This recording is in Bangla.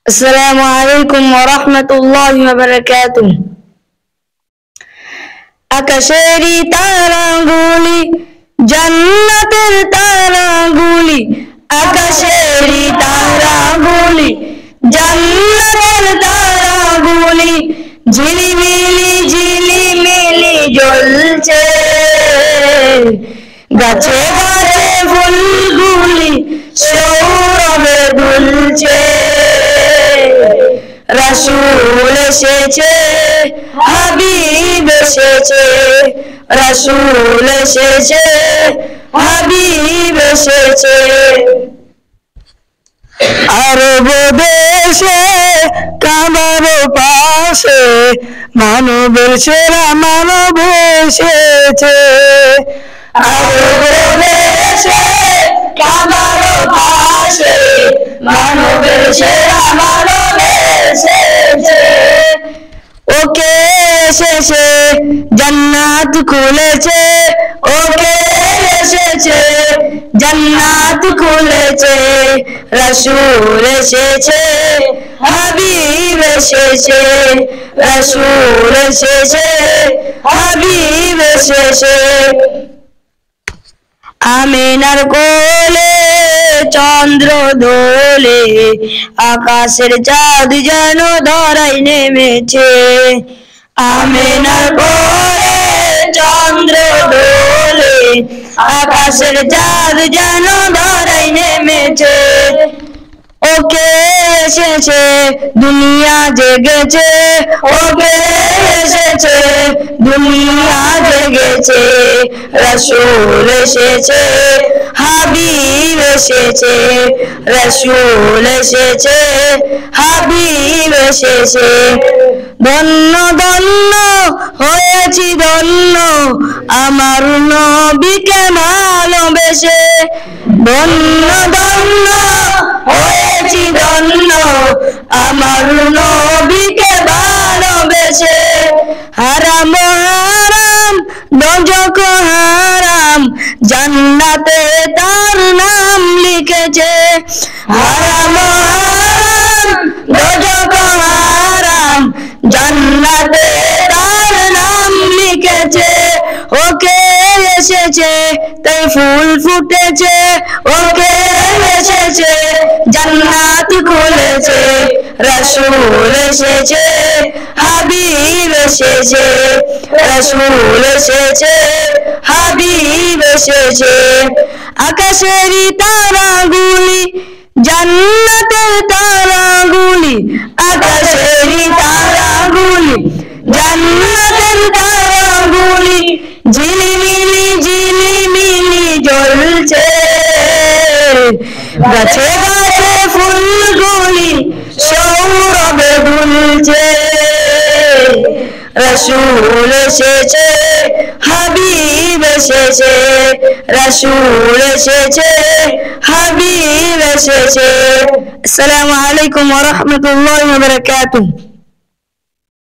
আসসালামু আলাইকুম ওয়া রাহমাতুল্লাহি ওয়া বারাকাতুহু। আকাশেরই তারাগুলি জান্নাতের তারাগুলি, আকাশেরই তারাগুলি জান্নাতের তারাগুলি, ঝিলিমিলি ঝিলিমিলি জ্বলছে। গাছে গাছে ফুলগুলি সৌরভে দুলছে। রাসূল এসেছে, হাবিব এসেছে, রাসূল এসেছে, হাবিব এসেছে। আরব দেশে কাবার পাশে মানবের সেরা মানব এসেছে। আরব দেশে কাবার পাশে মানবের সেরা মানব এসেছে। ওকে এসেছে জান্নাত খুলেছে, ওকে এসেছে জান্নাত খুলেছে। রাসূল এসেছে, হাবিব এসেছে, রাসূল এসেছে, হাবিব এসেছে। আমিনার কোলে চন্দ্র দোলে, আকাশের চাঁদ যেন ধরায় নেমেছে। আমিনার কোলে চন্দ্র দোলে, আকাশের চাঁদ যেন ধরায় নেমেছে। ওকে এসেছে দুনিয়া জেগেছে, ওকে এসেছে দুনিয়া জেগেছে। রাসূল এসেছে, হাবিব এসেছে, রাসূল এসেছে, হাবিব এসেছে। ধন্য ধন্য হয়েছি ধন্য আমার নবীকে ভালোবেসে। ধন্য ধন্য হয়েছি ধন্য আমার নবীকে ভালোবেসে। হারাম হারাম দোজখ হারাম জান্নাতে তার নাম লিখেছে। হারাম হারাম দোজখ হারাম জান্নাতে তার নাম লিখেছে। ওকে এসেছে তাই ফুল ফুটেছে, ওকে এসেছে জান্নাত খুলেছে। রাসূল এসেছে, হাবিব এসেছে, রাসূল এসেছে, হাবিব এসেছে। আকাশেরই তারাগুলি জান্নাতের তারাগুলি, আকাশেরই তারাগুলি জান্নাতের তারাগুলি, ঝিলিমিলি ঝিলিমিলি জ্বলছে। গাছে গাছে ফুলগুলি সৌরভে দুলছে। রাসূল এসেছে, হাবিব এসেছে, রাসূল এসেছে, হাবিব এসেছে। আসসালামু আলাইকুম ওয়া রাহমাতুল্লাহি ওয়া বারাকাতুহু।